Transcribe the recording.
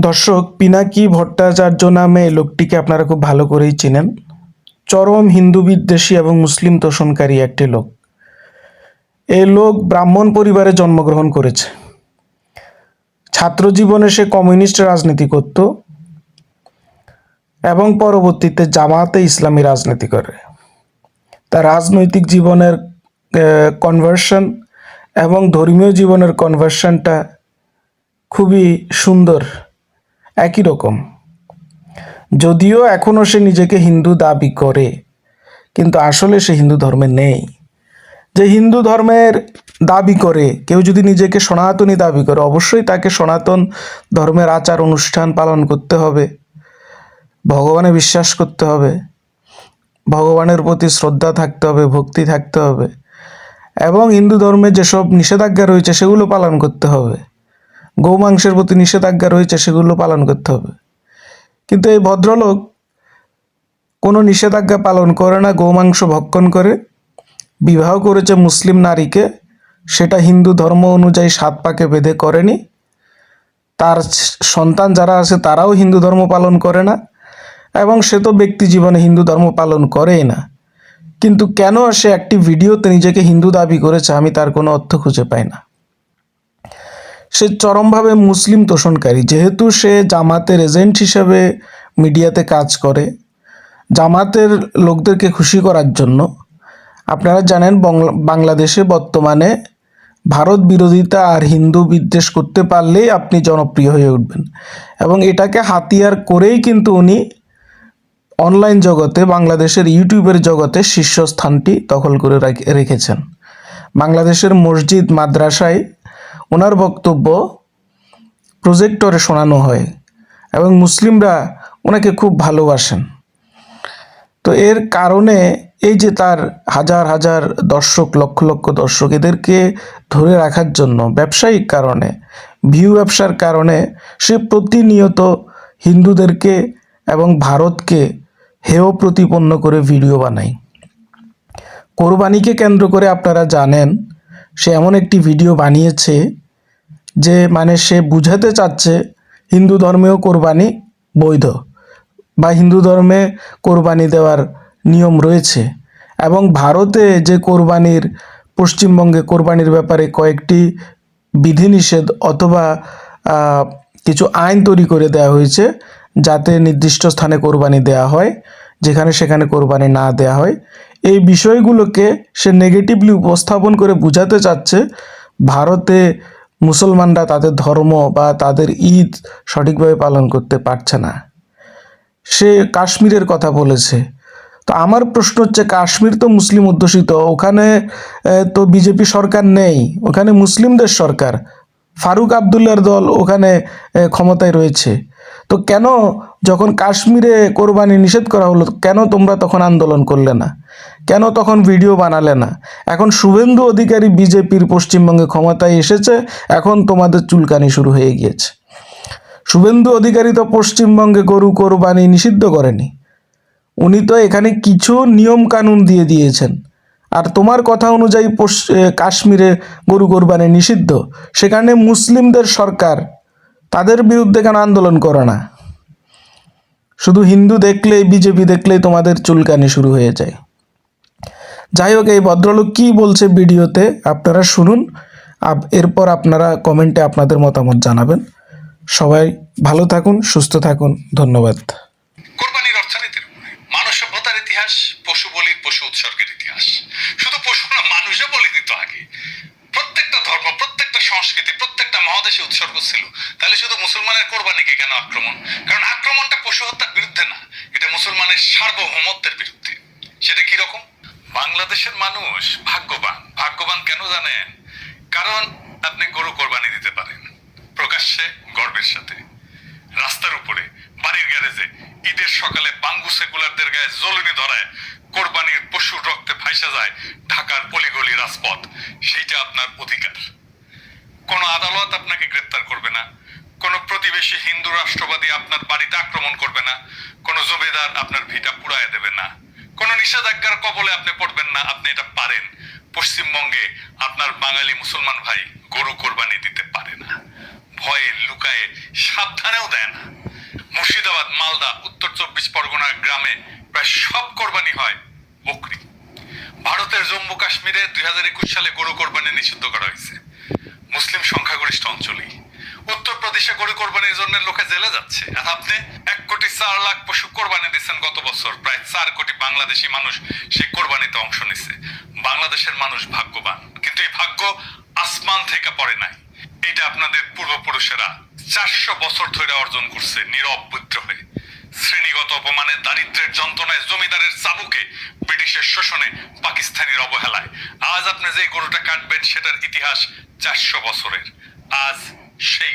দর্শক, পিনাকি ভট্টাচার্য নামে এই লোকটিকে আপনারা খুব ভালো করেই চেনেন। চরম হিন্দু বিদ্বেষী এবং মুসলিম তোষণকারী একটি লোক। এই লোক ব্রাহ্মণ পরিবারে জন্মগ্রহণ করেছে। ছাত্র জীবনে সে কমিউনিস্ট রাজনীতি করত এবং পরবর্তীতে জামায়াতে ইসলামী রাজনীতি করে। তার রাজনৈতিক জীবনের কনভার্সন এবং ধর্মীয় জীবনের কনভার্সনটা খুবই সুন্দর, একই রকম। যদিও এখনও সে নিজেকে হিন্দু দাবি করে, কিন্তু আসলে সে হিন্দু ধর্মে নেই। যে হিন্দু ধর্মের দাবি করে, কেউ যদি নিজেকে সনাতনী দাবি করে, অবশ্যই তাকে সনাতন ধর্মের আচার অনুষ্ঠান পালন করতে হবে, ভগবানে বিশ্বাস করতে হবে, ভগবানের প্রতি শ্রদ্ধা থাকতে হবে, ভক্তি থাকতে হবে, এবং হিন্দু ধর্মে যেসব নিষেধাজ্ঞা রয়েছে সেগুলো পালন করতে হবে। গৌমাংসের প্রতি নিষেধাজ্ঞা রয়েছে, সেগুলো পালন করতে হবে। কিন্তু এই ভদ্রলোক কোনো নিষেধাজ্ঞা পালন করে না, গোমাংস ভক্ষণ করে, বিবাহ করেছে মুসলিম নারীকে, সেটা হিন্দু ধর্ম অনুযায়ী 7 পাকে বেঁধে করেনি। তার সন্তান যারা আছে তারাও হিন্দু ধর্ম পালন করে না, এবং সে তো ব্যক্তি জীবনে হিন্দু ধর্ম পালন করেই না। কিন্তু কেন সে একটি ভিডিওতে নিজেকে হিন্দু দাবি করেছে, আমি তার কোনো অর্থ খুঁজে পাই না। সে চরমভাবে মুসলিম তোষণকারী। যেহেতু সে জামাতের এজেন্ট হিসেবে মিডিয়াতে কাজ করে, জামাতের লোকদেরকে খুশি করার জন্য। আপনারা জানেন বাংলাদেশে বর্তমানে ভারত বিরোধিতা আর হিন্দু বিদ্বেষ করতে পারলেই আপনি জনপ্রিয় হয়ে উঠবেন, এবং এটাকে হাতিয়ার করেই কিন্তু উনি অনলাইন জগতে, বাংলাদেশের ইউটিউবের জগতে শীর্ষস্থানটি দখল করে রেখেছেন। বাংলাদেশের মসজিদ মাদ্রাসায় ওনার বক্তব্য প্রজেক্টরে শোনানো হয় এবং মুসলিমরা ওনাকে খুব ভালোবাসেন। তো এর কারণে এই যে তার হাজার হাজার দর্শক, লক্ষ লক্ষ দর্শক, এদেরকে ধরে রাখার জন্য ব্যবসায়িক কারণে, ভিউ ব্যবসার কারণে সে প্রতিনিয়ত হিন্দুদেরকে এবং ভারতকে হেয় প্রতিপন্ন করে ভিডিও বানায়। কোরবানিকে কেন্দ্র করে আপনারা জানেন সে এমন একটি ভিডিও বানিয়েছে যে সে বুঝাতে চাচ্ছে হিন্দু ধর্মেও কোরবানি বৈধ, বা হিন্দু ধর্মে কোরবানি দেওয়ার নিয়ম রয়েছে, এবং ভারতে যে পশ্চিমবঙ্গে কোরবানির ব্যাপারে কয়েকটি বিধিনিষেধ অথবা কিছু আইন তৈরি করে দেওয়া হয়েছে, যাতে নির্দিষ্ট স্থানে কোরবানি দেওয়া হয়, যেখানে সেখানে কোরবানি না দেওয়া হয়। এই বিষয়গুলোকে সে নেগেটিভলি উপস্থাপন করে বোঝাতে চাচ্ছে ভারতে মুসলমানরা তাদের ধর্ম বা তাদের ঈদ সঠিকভাবে পালন করতে পারছে না। সে কাশ্মীরের কথা বলেছে। তো আমার প্রশ্ন হচ্ছে, কাশ্মীর তো মুসলিম অধ্যুষিত, ওখানে তো বিজেপি সরকার নেই, ওখানে মুসলিমদের সরকার, ফারুক আবদুল্লার দল ওখানে ক্ষমতায় রয়েছে। তো কেন যখন কাশ্মীরে কোরবানি নিষেধ করা হলো, কেন তোমরা তখন আন্দোলন করলে না? কেন তখন ভিডিও বানালে না? এখন শুভেন্দু অধিকারী বিজেপির পশ্চিমবঙ্গে ক্ষমতায় এসেছে, এখন তোমাদের চুলকানি শুরু হয়ে গিয়েছে। শুভেন্দু অধিকারী তো পশ্চিমবঙ্গে গরু কোরবানি নিষিদ্ধ করেনি, উনি তো এখানে কিছু নিয়ম কানুন দিয়ে দিয়েছেন। আর তোমার কথা অনুযায়ী কাশ্মীরে গরু কোরবানি নিষিদ্ধ, সেখানে মুসলিমদের সরকার, তাদের বিরুদ্ধে কেন আন্দোলন করে না? শুধু হিন্দু দেখলেই, বিজেপি দেখলেই তোমাদের চুলকানি শুরু হয়ে যায়। যাই হোক, এই ভদ্রলোক কী বলছে ভিডিওতে আপনারা শুনুন, এরপর আপনারা কমেন্টে আপনাদের মতামত জানাবেন। সবাই ভালো থাকুন, সুস্থ থাকুন, ধন্যবাদ। কোরবানির অর্থনীতির উপরে মানব সভ্যতার ইতিহাস, পশু বলির, পশু উৎসর্গের ইতিহাস। শুধু পশু না, মানুষও বলি দিত আগে। প্রত্যেকটা ধর্ম, প্রত্যেকটা সংস্কৃতি, প্রত্যেকটা মহাদেশে উৎসর্গ ছিল। তাহলে শুধু মুসলমানের কোরবানিকে কেন আক্রমণ? কারণ আক্রমণটা পশু হত্যার বিরুদ্ধে না, এটা মুসলমানের সার্বভৌমত্বের বিরুদ্ধে। সেটা কিরকম? বাংলাদেশের মানুষ ভাগ্যবান। ভাগ্যবান কেন জানেন? কারণ আপনি গরু কোরবানি দিতে পারেন প্রকাশ্যে, গর্বের সাথে, রাস্তার উপরে, বাড়ির গ্যারেজে, ঈদের সকালে বাঙ্গু সেকুলারদের গায়ে জ্বলুনি ধরায় কোরবানির পশুর রক্তে ভাইসা যায় ঢাকার পলিগলি রাজপথ। সেইটা আপনার অধিকার। কোনো আদালত আপনাকে গ্রেপ্তার করবে না, কোনো প্রতিবেশী হিন্দু রাষ্ট্রবাদী আপনার বাড়িতে আক্রমণ করবে না, কোনো জমিদার আপনার ভিটা পুড়ায় দেবে না, কোনো নিষেধাজ্ঞার কবলে আপনি পড়বেন না। আপনি এটা পারেন। পশ্চিমবঙ্গে আপনার বাঙালি মুসলমান ভাই গরু কোরবানি দিতে পারে না। ভয়ে লুকায়ে সাবধানেও দেয় না। মুর্শিদাবাদ, মালদা, উত্তর 24 পরগনা গ্রামে প্রায় সব কোরবানি হয় বকরি। ভারতের জম্মু কাশ্মীরে 2021 সালে গরু কোরবানি নিষিদ্ধ করা হয়েছে মুসলিম সংখ্যাগরিষ্ঠ অঞ্চলেই। উত্তরপ্রদেশে গরু কোরবানির জন্য লোকে জেলে যাচ্ছে, আর আপনি 1,04,00,000 পশু কোরবানি দিচ্ছেন গত বছর। প্রায় 4 কোটি বাংলাদেশি মানুষ সেই কোরবানিতে অংশ নিছে। বাংলাদেশের মানুষ ভাগ্যবান, কিন্তু এই ভাগ্য আসমান থেকে পড়ে নাই। এটা আপনাদের পূর্বপুরুষেরা 400 বছর ধরে অর্জন করছে নীরব বিদ্রোহে, শ্রেণীগত অপমানে, দারিদ্র্যের যন্ত্রণায়, জমিদারের চাবুকে, ব্রিটিশের শোষণে, পাকিস্তানের অবহেলায়। আজ আপনি যে গরুটা কাটবেন সেটার ইতিহাস 400 বছরের। আজ সেই